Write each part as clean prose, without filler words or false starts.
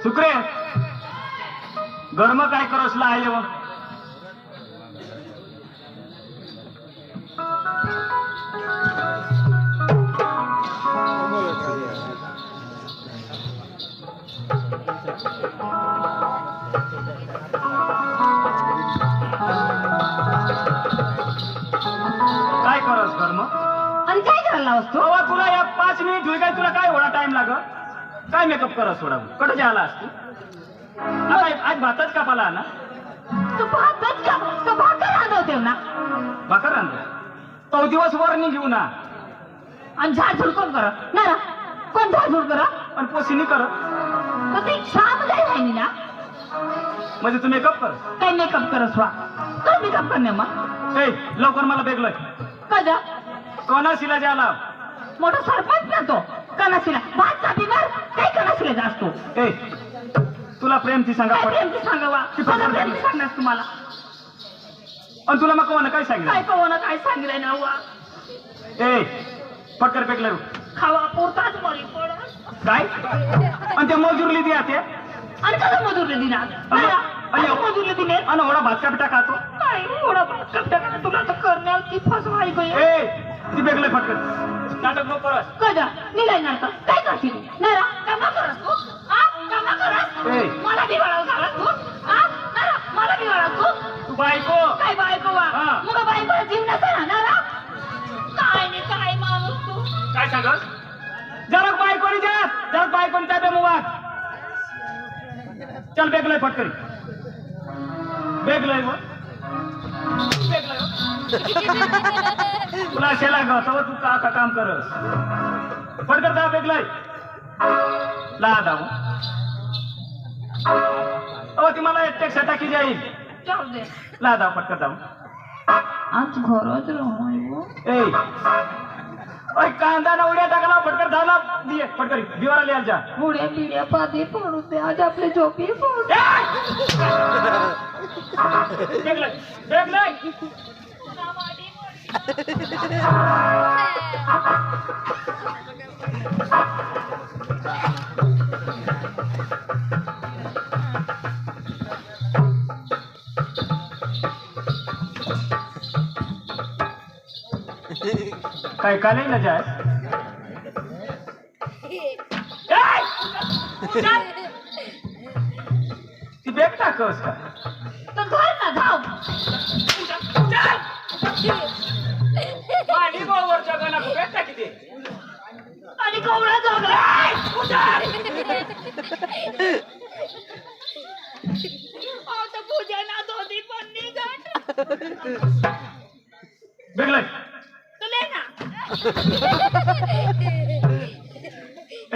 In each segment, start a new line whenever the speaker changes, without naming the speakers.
शुक्रे घरमा काय करसला आहे मग काय करस घरम
आणि काय करायला असतो
बाबा तुला या 5 मिनिट होई काय तुला काय एवढा टाइम लाग काय मेकअप करस थोडा कुठे आलास तू आज भातच कापाला ना
तू भातच का तो भाकर आणवते ना
भाकर आणतो तो दिवस वरणी घेऊ ना
आणि झाडझुड कोण कर ना कोण झाडझुड कर
आणि पोसिनी कर
ते छान नाही ना
म्हणजे तू मेकअप कर
काय मेकअप करस वा काय मेकअप करणे मग
ए लवकर मला बेगलोय
कजा
कोणाशीला जाला
मोठा सरपंच ना तो कनाशीला भात कापीवर काय कनाशीला जास्तो
ए तुला प्रेमची सांगा
काय प्रेमची सांगावा मला प्रेमची सांगणार तुम्हाला
आणि तुला मग कोण काय
काय
सांगितलं
कोण काय सांगितलंय ना वा
ए पटकर बेगलोय
खावा पुरताच मरी पड
काय आणि ते मजुरली द्या ते
आणि कसं मजुरले दिना आणि मजुरले दिले
आणि एवढा भात कापटा खातो
काय एवढा भात कापटा तुला तर करण्याची फसवाई गई
ए ती बेगलोय पटकन नाटक नको करस
कजा निघाय नाटक काय करशील नारा कामा करस तू कामा करस
ए
मला बिघाडव झाला तू नारा मला बिघाडव तू
तू बायको
काय बायको वा
हा.
मग बायकोला जीव नसा नारा काय नाही काय माणूस तू
काय सांगस जरा बायकोनी द्या जरा बायकोनी त्या मुवात चल बेगलोय पटकन बेगलोय तुला शेला ग तव तू का काम करस पटकर जा बेगलोय ला दाव अहो ती मला एकटेक्षा टाकी जाईल
जाऊ दे
ला दाव पटकर जाऊ
आज घरच राहू
ए ओय कांदा ना उड्या टाकला पटकर धावला दिये पटकर दिवारा लिहाल जा
बुड्या बिड्या पादी पडू दे आज आपले झोपी पडू दे
बेगलोय बेगलोय काय काले ना जाय ती बेग टाकस का
तर घर ना धाव
पाणी गोवर जगना बेग टाकी दे
आणि कवळा जगला आता पूजा ना दोधी पण निघत
बेगलोय
तुले ना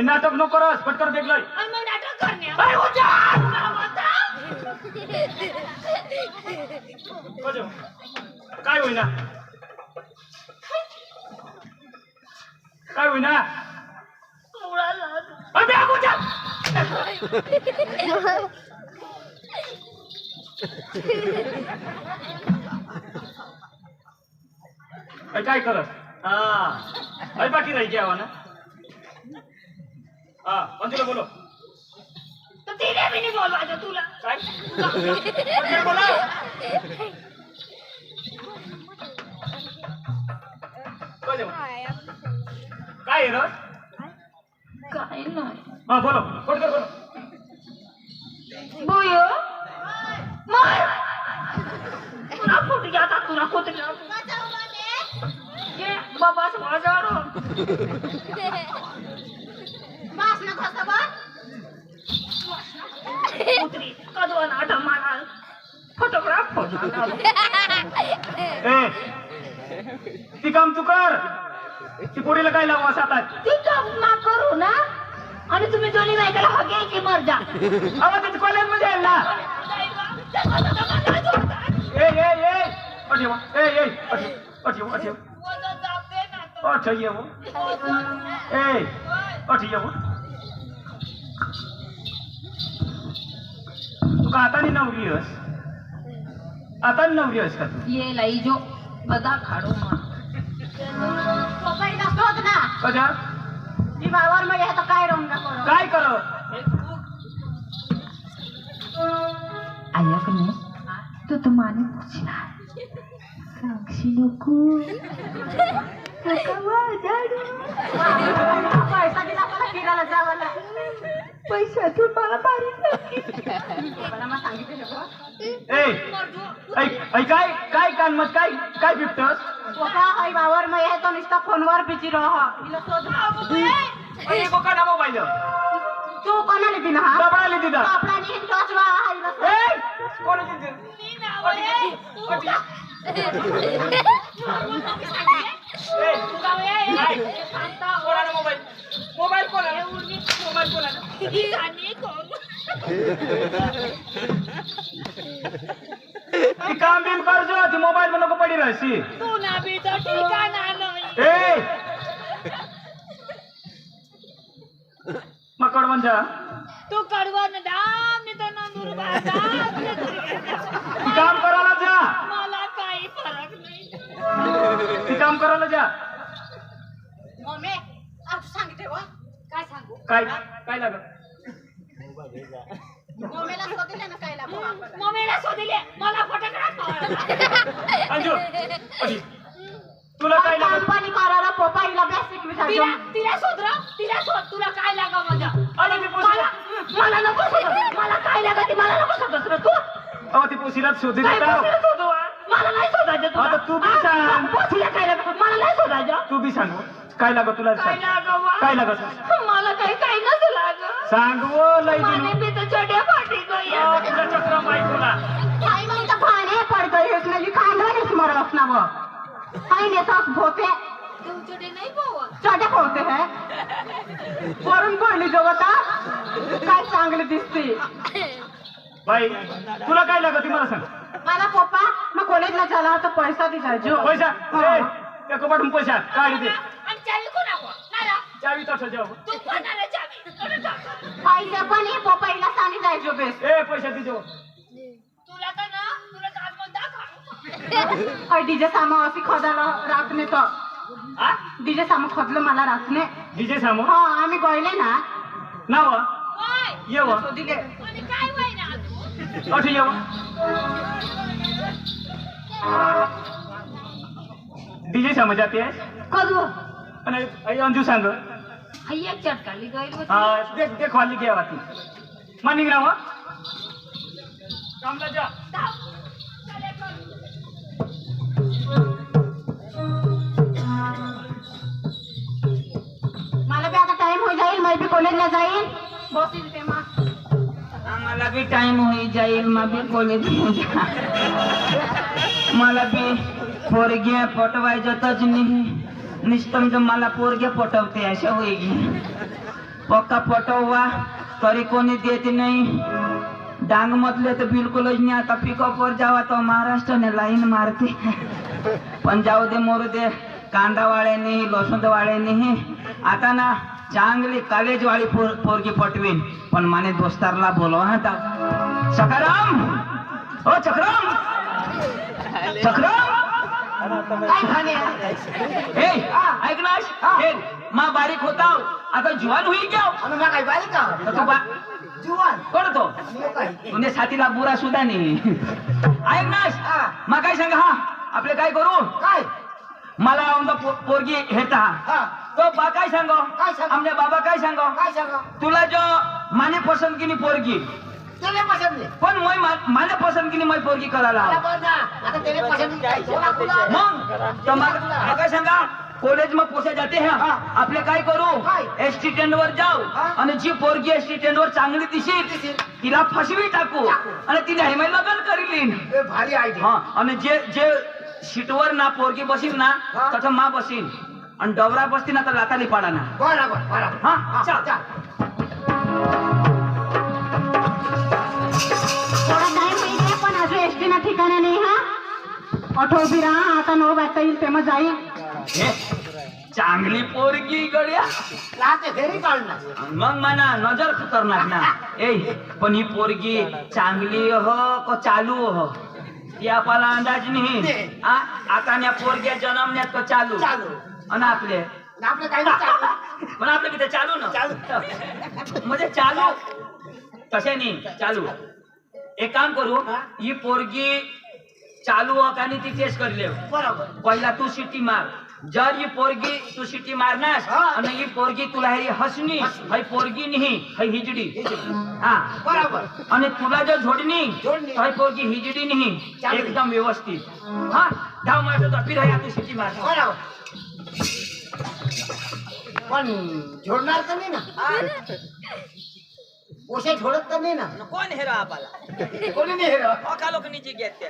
नाटक नको करस पटकर बेगलोय
आणि मग नाटक करण्या
काय होईना काय होईना
कवळा लाज
काय करस हा बाकी राही घ्यावा ना हा मंजुला बोलो
तर तिने बी नाही बोलवायचं तुला
काय पटकन बोला काय आहे रस
काय नाही
हा बोलो पटकन बोलो
बोयो मार तुला कुठे जाता तुला कुठे ये बाबा बाजारो मास ना खाता बा उतरी कदवा नाटा मारा फोटोग्राफ
ए ती काम तू कर ती पोरीला काय लावू असं आता
ती काम ना करू ना आणि तुम्ही दोन्ही बायकाला हगे की मर जा
अहो तिथे कॉलेजमध्ये आहे ना ए ए ए अठेवा ए ए अठेवा अठेवा अठेवा ए अठेवा तू का आता नवरी आहेस आता नवरी आहेस का तू
ये लाई जो बदा खाडो मा पपई नसत ना
कशा
मी बावर मध्ये आता काय रंग करू
काय कर
ऐक ना तू तर माने पुछला सांगशी नको पैसा दिला मला फिरायला जावाला पैशातून मला
काय काय कानमत काय काय बिबटस
आई बावर मग हे तो नुसता फोनवर बिजी
बोका मोबाईल
तू कोणाला दिला हा
दबडाले तिथं
आपला नीट टोचवा
मोबाईल कोणाला मोबाईल कोणाला काम बिम करजो ती मोबाईल नको पडी रहसी
तू ना भी तो ठिकाना नाही
मग कडवण जा
तू कडवण दाम मी तर नंदूर
ती काम करायला जा
मला काही फरक नाही
ती काम करायला जा
मम्मी आज सांगते वा काय सांगू
काय काय लागत
मम्मीला शोधले ना काय लागू मम्मीला शोधले मला फटकडा
अंजू तुला काय लागत
कंपनी करायला पोपाईला बेसिक विचार तिला शोध तुला काय लागा माझ्या
अरे ती
मला नको शोध मला काय लागत मला नको शोधत तू
ती पुसीला शोधली
काय मला नाही शोधायचं
आता तू बी सांग
पोसीला काय लागत मला नाही शोधायचं
तू बी सांग काय लागत तुला सांग काय लागत
मला काही नसं लागत
सांग वो लई
माने भी तो छोटे पाटी गया
तुला चक्र माहित तुला
काय मग तर भाने पड गई है इसमें लिखा है स्मरण अपना वो आई ने साथ भोते तुम छोटे नहीं छोटे पोहते हैं वरून पडली जवता काय चांगली दिसते
बाई तुला काय लागत मला सांग
मला पप्पा मग कॉलेजला झाला तर पैसा दिसायचो
पैसा त्या कपाटून पैसा काढी दे
आणि चावी कोणाको नारा
चावी तसं जाऊ
तू कोणाला चावी पैसे पण हे पप्पाईला सांगी जायचो बेस
पैसा दे जाऊ
तुला आज मग दाखव डीजे सामा अशी खोदाला राखणे तर डीजे सामा खोदलं मला राखणे
डीजे सामो
हा आम्ही गयले ना
नाव येव
दिले काय वय ना
अठे येव डीजे सामो जाते
करू
आणि अंजू सांग
हाय एक चटकाली गई
देख देख वाली घ्या वाती मानिक नाव कामला जा
मला बी आता टाइम हो जाईल मैं भी कॉलेजला जाईल बसील ते मग
आम्हाला बी टाइम होई जाईल मग बी कॉलेज मला बी पोरग्या पटवायचंच नाही निस्तम मला पोरग्या पटवते अशा होईल पक्का पटवा तरी कोणी देत नाही डांग मधले तर बिलकुलच नाही आता पिकअप वर जावा तो महाराष्ट्राने लाईन मारते पण जाऊ दे मोरू दे कांदा वाळ्याने लसूण वाळ्याने आता ना चांगली कॉलेज वाली पोरगी पटवीन पण माने दोस्तारला बोलवा आता सकाराम ओ चक्राम चक्राम ऐक ना मा बारीक होता आता जुवान होईल क्या कोण तो म्हणजे छातीला बुरा सुद्धा नाही ऐक ना मग काय सांगा हा आपले काय करू काय मला पोरगी हेता तो बा काय सांगो आमच्या बाबा काय सांगो तुला जो माने पसंदकीनी पोरगी पण माने पसंदकीनी मैं पोरगी करायला मग काय सांगा कॉलेज में पोसे जाते हैं आपले काय करू एसटी स्टँड वर जाऊ आणि जी पोरगी एसटी स्टँड वर चांगली दिसेल तिला फसवी टाकू आणि तिला हेमाई लग्न करील
भारी आयडिया
हा आणि जे जे सीटवर ना पोरगी बसील ना तसं मा बसील आणि डवरा बसती ना तर लाताली पाडा ना
बरोबर बरोबर
हा चल
थोडा टाइम होईल पण अजून एसटी ना ठिकाणी नाही हा ऑटो उभी राहा आता 9 वाजता येईल तेव्हा जाईल
चांगली पोरगी गड्या
लाते घरी काढणार
मग म्हणा नजर खतरनाक ना ए पण ही पोरगी चांगली हो का चालू हो यापाला अंदाज नाही आता या पोरग्या जन्मण्यात का चालू आणि आपले
आपलं काही चालू
पण आपलं तिथे चालू ना म्हणजे चालू कसे नाही चालू एक काम करू
हा?
ही पोरगी चालू हो का ती टेस्ट कर ले
बरोबर
पहिला तू शिट्टी मार जर ही पोरगी तू शिट्टी मारनास
हा.
आणि ही पोरगी तुला ही हसनी ही पोरगी नाही ही हिजडी हा
बरोबर
आणि तुला जर झोडणी
झोडणी.
ही पोरगी हिजडी नाही
चालेल.
एकदम व्यवस्थित हा धाव मारतो फिर या तू शिट्टी मार
बरोबर पण झोडणार तर नाही ना पोशे झोडत तर नाही ना
कोण हेरो आपाला
कोणी नाही हेर
अका लोक नीचे घेत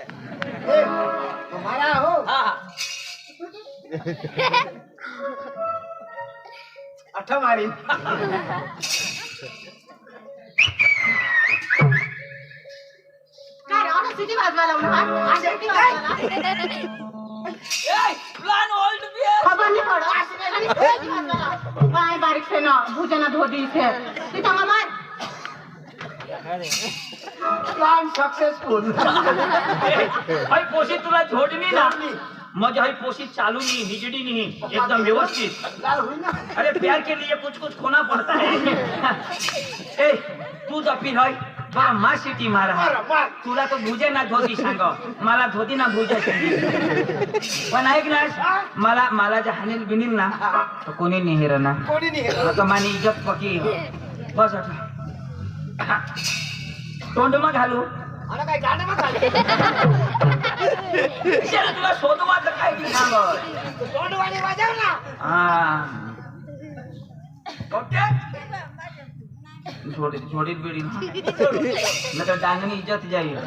मारा हो
हा हा
अठ मारी
काय रे आता सिटी वाजवायला लावलं हा? सिटी वाजवायला?
प्लान ओल्ड बियर
खबर नाही पडत आणि सिटी वाजवायला. काय बारीक से ना भुजना धोदी इथे तिथं मामा
प्लॅन सक्सेसफुल
हई पोशी तुला झोडणी ना मजा हई पोशी चालू नहीं हिजड़ी नहीं एकदम व्यवस्थित
लाल हुई ना
अरे प्यार के लिए कुछ कुछ खोना पड़ता है ए तू तो फिर हई बड़ा माँ सिटी मारा
बरोबर
तुला तो भुजे ना धोती सांग मला धोती ना भुजे पण ऐक ना मला मला जे हानील बिनील ना तो कोणी नाही हेर ना
कोणी नाही हेर
आता मानी इज्जत पकी बस आता तोंड मग घालू
मला काय गाणं मग
विचारा तुला शोधवाचं काय ती सांग
तोंडवाणी वाजव ना
हा ओके छोड़ी बीड़ी न तो डांगनी इज्जत जाइए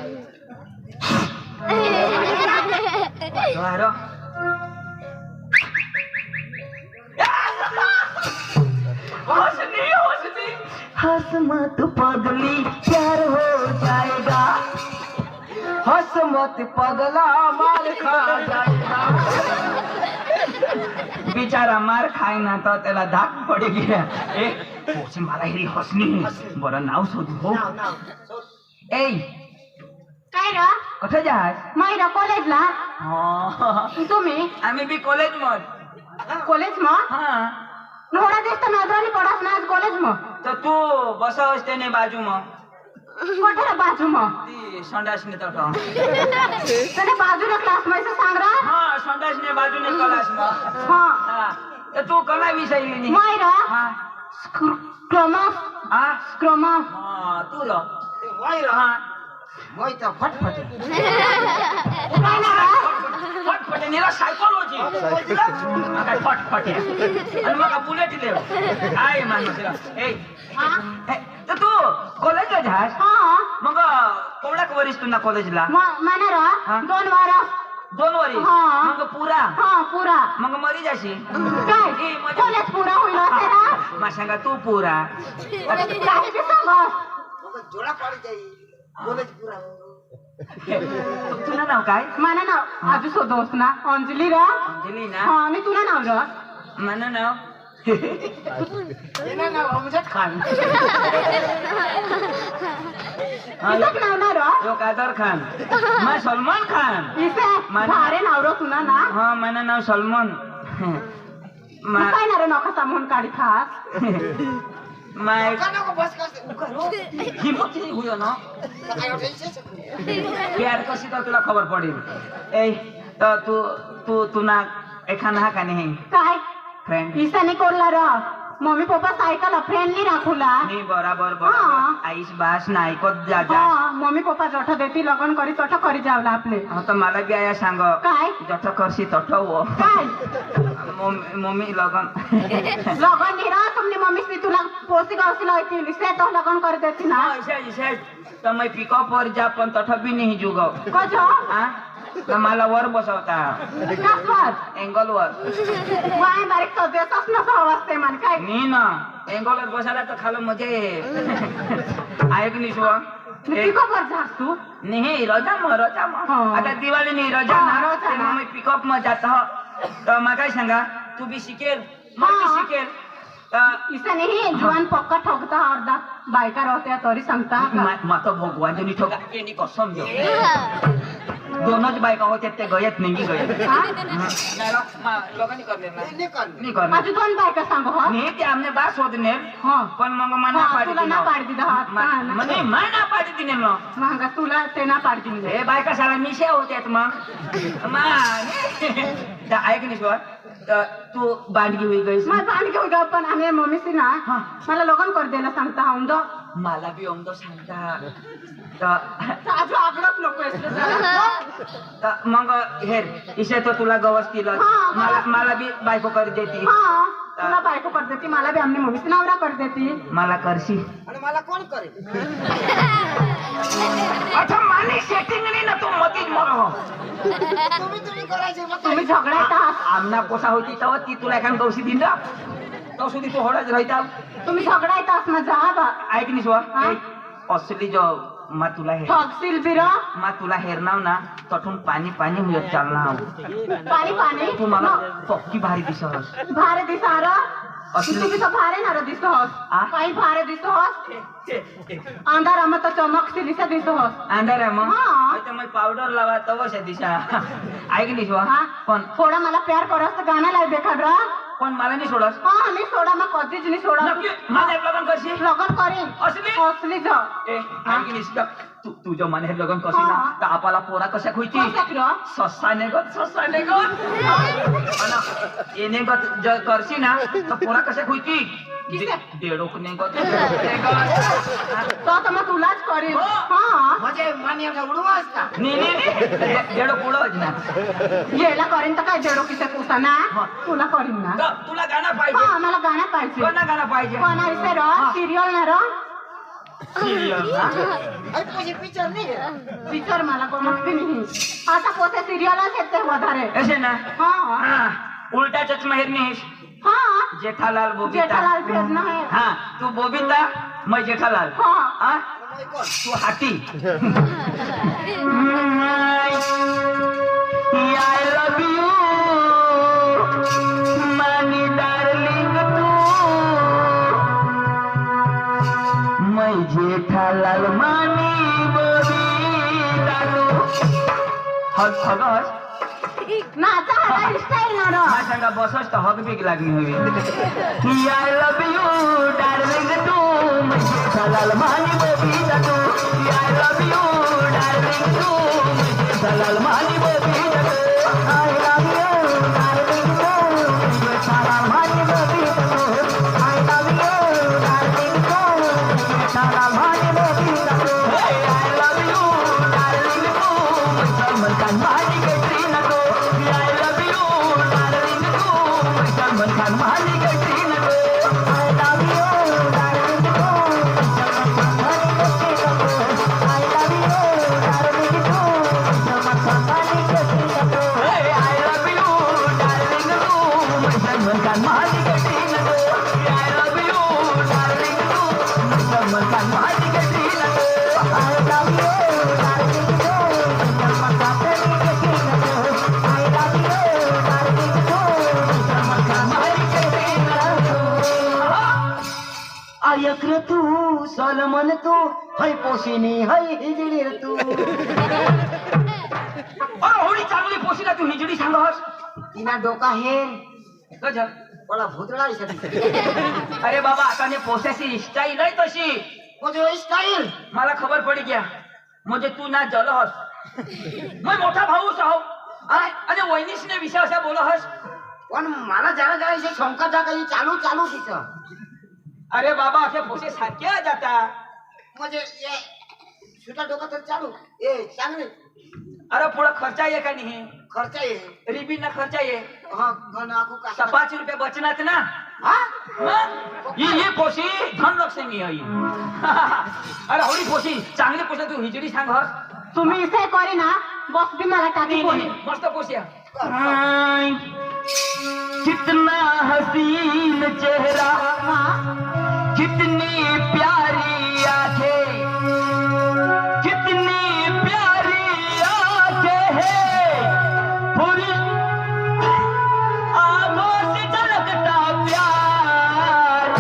हंस मत पगली प्यार हो जाएगा
हस मत पगला माल खा जाएगा
बिचारा मार खाय ना तर त्याला धाक पडे गेला ए पोसे मला ही हसनी बरं नाव शोधू हो
नाव नाव
ए
काय रे
कुठे जास
मायरा कॉलेजला तुम्ही
आम्ही बी कॉलेज मग
कॉलेज मग
हा
नोडा दिसत नजरानी पडास ना आज कॉलेज मग
तर तू बसा असते ने बाजू मग
कोठे बाजू मग
ती संडासने तर
तने बाजूला क्लास मध्ये सांग रा
हा संडासने बाजूने कलास मग
हा
हा तर तू कला विषयी नाही
मायरा
हा
क्रमास
हा
क्रमास
हा तू र
वायरा
हा
मोय तर फटफट
काय ना रा
फटफटे नेला सायकोलॉजी काय फटफटे आणि मग बुलेट ले काय मानतो तिला ए
हा
तर तू कॉलेजला जास
हा
मग कोवडा वरीस तुला कॉलेजला
माना रा
हा?
2 वारा
2 वरीस
हा.
मग पुरा
हा पुरा
मग मरी जाशी
काय
ए, मजा-
कॉलेज पुरा होईल असे ना
मा सांगा तू पुरा
काही बी सांग
मग जोडा पाडी जाई कॉलेज पुरा
तुला नाव काय
माना नाव आजू सो दोस्त ना अंजली रा
अंजली ना
हा आणि तुला नाव रा
मन नाव
येना नाव अमजद खान
इसक नाव ना रा
यो कादर खान मैं सलमान खान
इसे
माना-
भारे नाव रा तुला ना
हाँ मन नाव सलमान
तू काय ना रे नका सामून काढी खास
मैं
नको बस करते
हिम्मत नहीं हुई ना
काय टेन्शन
प्यार कशी तर तुला खबर पडेल ए तर तू तू ना एखादा हा का नाही
काय
फ्रेंड
ईसाने कोरला रा मम्मी पप्पा सायकल फ्रेंडली राखूला
नाही बराबर
हा.
बराबर आईस बास ना ऐकत जा जा
हा मम्मी पप्पा जठ देती लगन करी तठ करी जावला आपले
हा तर मला बी आया सांग
काय
जठ करशी तठ हो
काय
मम्मी लगन
लगन नाही रा तुमने मम्मी से तुला पोसी गावसी लावती से तो लगन कर देती ना
ऐसे तर मैं पिकअप वर जा पण तठ बी नाही जुगव
कजो
हा तर मला वर बसवता
कसवर
एंगल वर
वाय बारीक तो देतच ना वाजते मन काय
नाही ना एंगल वर बसायला तर खालं मजा ऐक नाही शिवा
पिकअप वर जास तू
नहीं रजा मग
हा.
आता दिवाळी नाही रजा
हा,
ना
रजा
ते
ना.
मग मी पिकअप मग जात तर मग काय सांगा तू बी शिकेल मग बी
हा.
शिकेल
इसे नहीं जुवान पक्का ठोकता अर्धा बायका रहत्या तरी सांगता
माता भगवान जनी ठोका एनी कसम जो दोनच बायका होत्या त्या गयत नाही गयत लोकांनी करले ना
नाही करणार.
नाही करणार
अजून दोन बायका सांग हो
नाही ते आमने बास होत ने
हा.
पण मग मना
हा,
पाडी
तुला ना पाडी दिला हात का ना?
म्हणे मना पाडी दिने मग
महागा तुला ते ना पाडी दिली
हे बायका साला मिशा होत्यात मग मा ऐक नाही शिवा तू बांडगी होई गईस
मग पाणी घेऊ ग पण आम्ही मम्मीशी ना
हा.
मला लगन कर देला सांगता हा उंदो
मला बी ओमदो सांगता
अजून आगडच नको
मग हेर इसे तो तुला गवस दिलं
हा,
मला मला बी बायको कर देती
हा तुला बायको कर देती मला बी आमने मम्मीशी नवरा कर देती
मला करशी
आणि मला कोण करेल
अच्छा मानी सेटिंग नाही ना तू मतीच मरो
तुम्ही करायचे मग
तुम्ही झगडा येतात
आमना कोसा होती तेव्हा ती तुला एखाद गवशी दिन ना तो सुधी तू होडाच राहता
तुम्ही झगडा येतात माझा बा
ऐक नाही शिवा
हा?
असली जो मा तुला हे
ठगशील बिरा
मा तुला हेरनाव ना तठून पाणी पाणी होत चालना
पाणी पाणी
तू मला पक्की भारी दिसस
भारे दिसार
असली-
तुम्ही तो भारे ना दिसतोस
आ?
काही भारे दिसतोस अंधारामा तर चमकशील इसे दिसतोस
अंधार आहे मग
हा.
तर मग पावडर लावा तवश दिशा ऐक नाही शिवा
हा
पण
थोडा मला प्यार करस तर गाणं लाय बेखाड रा
पण मला नाही सोडस
हा मी सोडा मग कधीच नाही सोडा
नक्की मला एक लगन करशी
लगन करीन
असली?
असली जा
ए ऐक नाही शिवा तुझ्या मने लगन करशी ना
हा.
तर आपला पोरा कशा खोयची ससाने गत येणे गत जर करशी ना तर पोरा कशा खोयची देडोकने गत
तो मग तुलाच करीन
हो.
हा
म्हणजे मान्य उडवा असता
नाही देडो पुढं ना
येला करीन तर काय जेडो किसे पुसा ना
हा.
तुला करीन ना
तुला गाणं पाहिजे
हा मला गाणं पाहिजे
कोणा गाणं पाहिजे
कोणा इसे रो
हा.
सिरियल ना रो
सिरियल ना
तुझी पिक्चर नाही
पिक्चर मला गमत नाही आता पोते सिरियलच येते વધારે
असे ना
हा
हा उलटा चष्मा हिरनीश
हा
जेठालाल बोबिता
जेठालाल भेद ना है
हा तू बोबिता मैं जेठालाल
हा
हा
कोण
तू हाती I love you मानी डार्लिंग तू मैं जेठालाल मानी बोबिता तू हगस
नाचा हा स्टाईल ना रो
माझ्या संगा बसस तर हग बीक लागली हवी आय लव यू डार्लिंग तू म्हणजे सलाल मानी बबीता तू आय लव यू डार्लिंग तू म्हणजे सलाल मानी बबीता तू आय लव यू डार्लिंग तू म्हणजे सलाल मानी बबीता तू आय लव यू डार्लिंग तू म्हणजे सलाल मानी बबीता तू आय लव यू डार्लिंग तू म्हणजे सलमान खान मानी कटरीना तू I love you, darling, तू सलमान खान मानी कटरीना तू I love you, darling, तू सलमान खान मानी कटरीना तू I love you, darling, तू सलमान खान मानी कटरीना तू I love you, darling, तू सलमान खान मानी कटरीना तू I love you, darling, तू सलमान खान मानी कटरीना तू I love you, darling, तू सलमान खान मानी कटरीना तू
आयक्र तू सलमन तू है पोशिनी है हिजडी रे तू
अरे होडी चांगली पोशीला तू हिजडी सांगस
तिना डोका हे
गजब
मला भूतळा दिसत
अरे बाबा आता ने पोसाची स्टाईल आहे तशी
म्हणजे स्टाईल
मला खबर पडी गया म्हणजे तू ना जलहस मैं मोठा भाऊस आहो आणि वहिनीसने विषय असा बोलहस
पण मला जरा जरा शंका जा काही चालू चालू तिचं
अरे बाबा असे पोसे सारखे जाता
म्हणजे ये सुटा डोका तर चालू ए चांगले
अरे पुढं खर्चा ये का नाही
खर्च आहे
रिबीन ना खर्चा ये
हा घन आखू का
5 रुपये बचनात ना
हा
मग ये पोशी धन लक्ष्मी आहे अरे होडी पोशी चांगली पोशी तू हिजडी सांगस
तुम्ही इसे करी ना बस भी मला टाकी कोणी
मस्त पोशी कितना हसीन चेहरा कितनी प्यारी आंखें कितनी प्यारी आंखें हैं पूरी आंखों से झलकता प्यार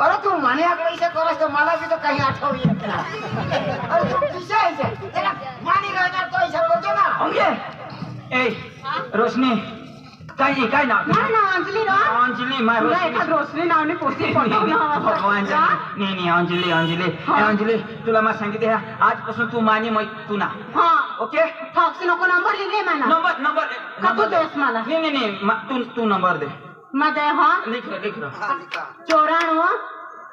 अरे तू म्हणे इसे करस तर मला बी तर काही आठव येत नाही. अरे तू किशा आहे त्याला मानी राहणार तो हिसाब करतो ना.
अंगे ए रोशनी काय नाव
माझं नाव अंजली ना.
अंजली माय
तुला एखाद रोशनी नावने पोस्टी पटवलं
भगवान नाही अंजली तुला मला सांगितले आजपासून तू मानी मग तू ना.
हा
ओके
ठॉक्स नको नंबर लिहिले मला
नंबर
का तू देस मला
नाही तू नंबर दे.
मध्ये हा
लिख रहा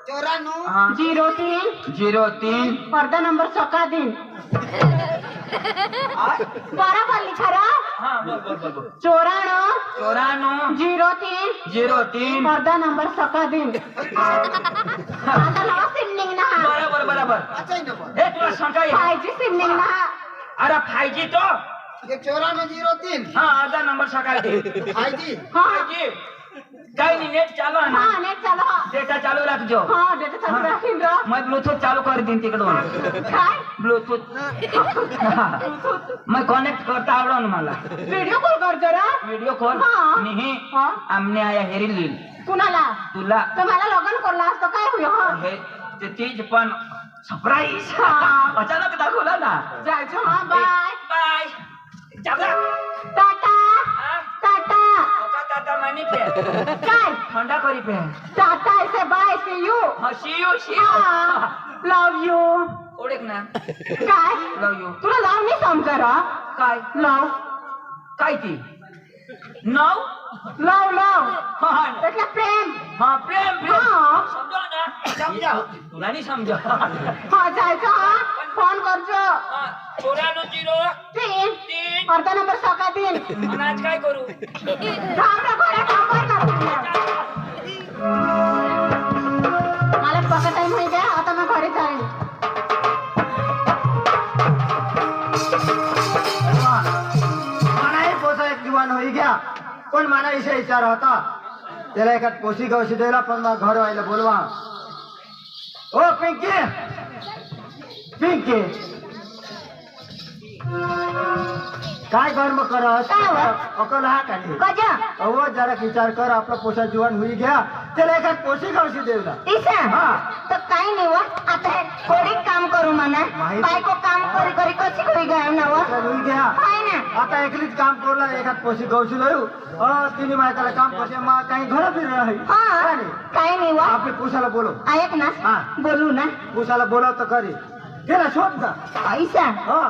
94 03 अर्धा नंबर सका दिन बराबर लिखा रहा.
हाँ बोल
94
03
अर्धा नंबर सका दिन आता नाव सिमनिंग ना
बराबर
अच्छा नंबर
हे तुला शंका आहे
5G सिमनिंग ना.
अरे 5G तो
9403
हाँ आधा नंबर सकाळ दे.
5G
हाँ
5G काही नाही नेट चालू आहे ना.
हाँ नेट चालू हा.
डेटा चालू राखजो.
हाँ डेटा चालू राखीन रो.
मैं ब्लूटूथ चालू कर दिन तिकडून
काय
ब्लूटूथ मैं कनेक्ट करता आवडो ना मला.
व्हिडिओ कॉल कर जरा.
व्हिडिओ कॉल
हाँ.
नाही
हाँ.
आमने आया हेरी लील
कुणाला
तुला
तर मला लग्न करला असतं काय होईल हा.
हे ते तीच पण सरप्राईज
हाँ.
अचानक दाखवला ना.
जायचं हा बाय
बाय चाला
टाटा टाटा
टाटा मानी पे
काय
ठंडा करी पे
टाटा ऐसे बाय सी यू
हाँ सी यू
लव यू
ओळख ना
काय
लव यू
तुला लव नाही समजा रा.
काय
लव
काय ती नव
लव
हाँ
એટલે પ્રેમ.
हाँ प्रेम
हाँ.
समझो ना
समजाव.
तुला नाही समजा.
હા जायचं हा फोन करજો.
9403
तीन अर्धा नंबर सका दिन
आणि आज काय करू
थांब रे घरे नंबर नंबर मला पका टाइम होई गया आता मैं घरे जाईन.
मनाही पोसा एक दिवाण होई गया पण मला इशे विचार होता त्याला एका पोशी गवशी द्यायला पण मला घर व्हायला बोलवा. ओ पिंकी काय कर्म करत
काय हो?
अकल हा का नाही?
गजा
अहो जरा विचार कर आपला पोसा जीवन होई गया त्याला एका पोशी गवशी द्यायला.
ईशा
हा.
तर काही नाही व आता हे थोडी काम करू म्हणा
माहिती.
बायको काम करी करी कशी होई गया ना व
पोसा होई गया
काय ना
आता एकलीच काम करला एखाद पोशी गवशी लावू तिने माहिती काम पोसे मा काही घर फिर राही
हा काही नाही व
आपले पोसाला बोलव
ऐक ना
हा.
बोलू ना
पोसाला बोलव तर खरी त्याला शोध ना.
ऐसा
हा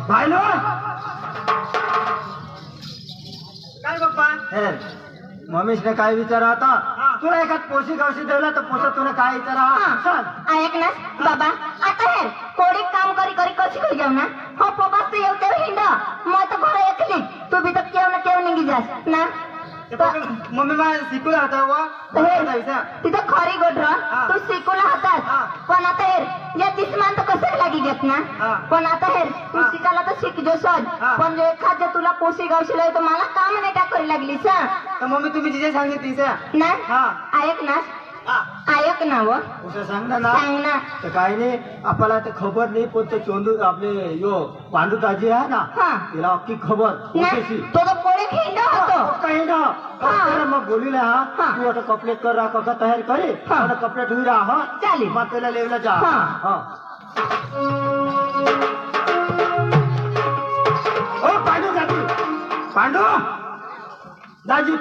भाईलो
काय बाप्पा
हे मम्मीशने काय विचारा आता तुला एखाद पोशी गावशी द्यायला तर पोसा तुला काय विचारा सांग.
ऐक ना बाबा आता हे कोडी काम करी करी कशी होई जाऊ ना हो पोबास तू येऊ तेव्हा हिंड मग तर घर एकली तू भी तर केव ना केव निघी जास ना
मम्मी मला शिकवला होता वा
तिथं खरी गोठर तू शिकवला होतास पण आता हेर या दिसमान तर कसं लागी घेत ना पण आता हेर तू शिकायला तर शिक जो सज पण जो एखाद तुला पोशी गावशी लाव तर मला काम नाही का करी लागली सा
तर मम्मी तुम्ही जिथे सांगितली
ना
हा.
ऐक ना ऐक ना व
तुझं सांग ना
सांग ना
तर काही नाही आपल्याला ते खबर नाही पण ते चोंदू आपले यो पांडू ताजी आहे ना
हा.
तिला अख्खी खबर
ना
पोशीची
तो तो कोणी खिंड होतो
काही ना
हा.
मग बोलिले हा
हा.
तू आता कपलेट कर राहा कका तयार करे
हा.
आता कपलेट होई राहा हा
चालेल.
मग त्याला लेवला जा
हा.
हा ओ पांडू दाजी पांडू दाजी